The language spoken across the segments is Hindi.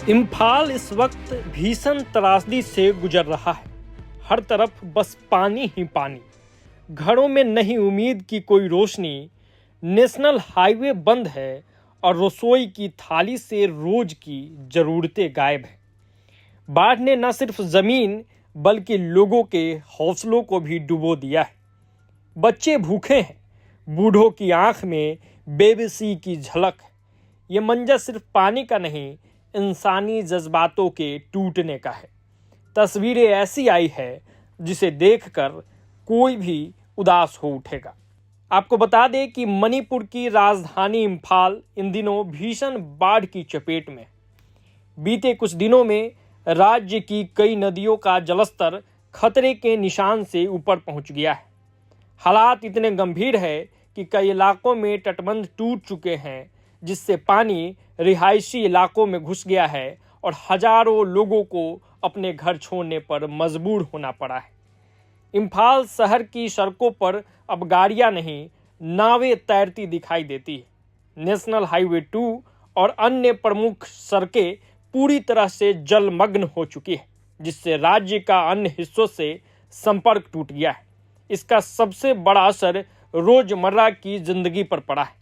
इम्फाल इस वक्त भीषण त्रासदी से गुजर रहा है। हर तरफ बस पानी ही पानी। घरों में नहीं उम्मीद की कोई रोशनी। नेशनल हाईवे बंद है और रसोई की थाली से रोज की जरूरतें गायब हैं। बाढ़ ने न सिर्फ जमीन बल्कि लोगों के हौसलों को भी डुबो दिया है। बच्चे भूखे हैं, बूढ़ों की आंख में बेबसी की झलक है। ये मंजर सिर्फ पानी का नहीं, इंसानी जज्बातों के टूटने का है। तस्वीरें ऐसी आई है जिसे देखकर कोई भी उदास हो उठेगा। आपको बता दें कि मणिपुर की राजधानी इम्फाल इन दिनों भीषण बाढ़ की चपेट में। बीते कुछ दिनों में राज्य की कई नदियों का जलस्तर खतरे के निशान से ऊपर पहुंच गया है। हालात इतने गंभीर है कि कई इलाकों में तटबंध टूट चुके हैं, जिससे पानी रिहायशी इलाकों में घुस गया है और हजारों लोगों को अपने घर छोड़ने पर मजबूर होना पड़ा है। इम्फाल शहर की सड़कों पर अब गाड़ियां नहीं, नावें तैरती दिखाई देती है। नेशनल हाईवे 2 और अन्य प्रमुख सड़कें पूरी तरह से जलमग्न हो चुकी है, जिससे राज्य का अन्य हिस्सों से संपर्क टूट गया है। इसका सबसे बड़ा असर रोजमर्रा की जिंदगी पर पड़ा है।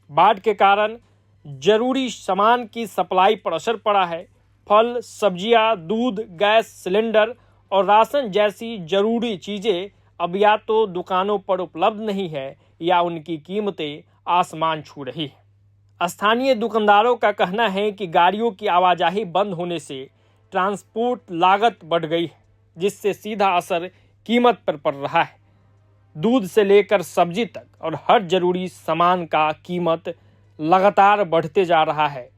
बाढ़ के कारण जरूरी सामान की सप्लाई पर असर पड़ा है। फल, सब्जियां, दूध, गैस सिलेंडर और राशन जैसी जरूरी चीजें अब या तो दुकानों पर उपलब्ध नहीं है या उनकी कीमतें आसमान छू रही है। स्थानीय दुकानदारों का कहना है कि गाड़ियों की आवाजाही बंद होने से ट्रांसपोर्ट लागत बढ़ गई है, जिससे सीधा असर कीमत पर पड़ रहा है। दूध से लेकर सब्जी तक और हर जरूरी सामान का कीमत लगातार बढ़ते जा रहा है।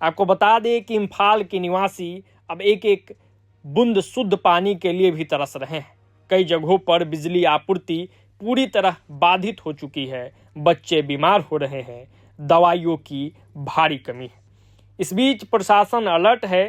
आपको बता दें कि इम्फाल के निवासी अब एक एक बूंद शुद्ध पानी के लिए भी तरस रहे हैं। कई जगहों पर बिजली आपूर्ति पूरी तरह बाधित हो चुकी है। बच्चे बीमार हो रहे हैं। दवाइयों की भारी कमी है। इस बीच प्रशासन अलर्ट है,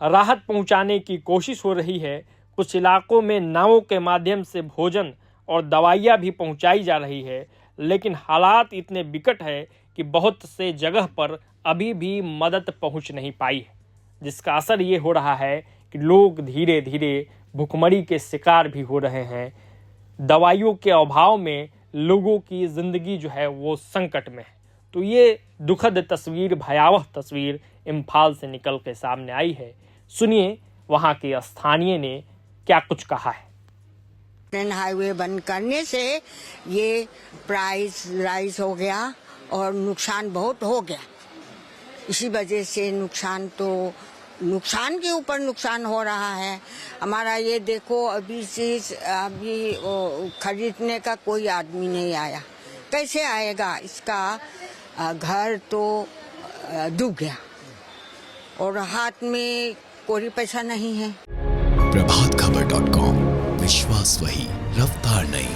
राहत पहुंचाने की कोशिश हो रही है। कुछ इलाकों में नावों के माध्यम से भोजन और दवाइयां भी पहुंचाई जा रही है, लेकिन हालात इतने विकट है कि बहुत से जगह पर अभी भी मदद पहुंच नहीं पाई है, जिसका असर ये हो रहा है कि लोग धीरे धीरे भुखमरी के शिकार भी हो रहे हैं। दवाइयों के अभाव में लोगों की जिंदगी जो है वो संकट में है। तो ये दुखद तस्वीर, भयावह तस्वीर इम्फाल से निकल के सामने आई है। सुनिए वहाँ के स्थानीय ने क्या कुछ कहा है। हाईवे बंद करने से ये प्राइस राइज हो गया और नुकसान बहुत हो गया। इसी वजह से नुकसान के ऊपर नुकसान हो रहा है हमारा। ये देखो अभी खरीदने का कोई आदमी नहीं आया। कैसे आएगा? इसका घर तो डूब गया और हाथ में कोई पैसा नहीं है। प्रभातखबर.com, विश्वास वही, रफ्तार नहीं।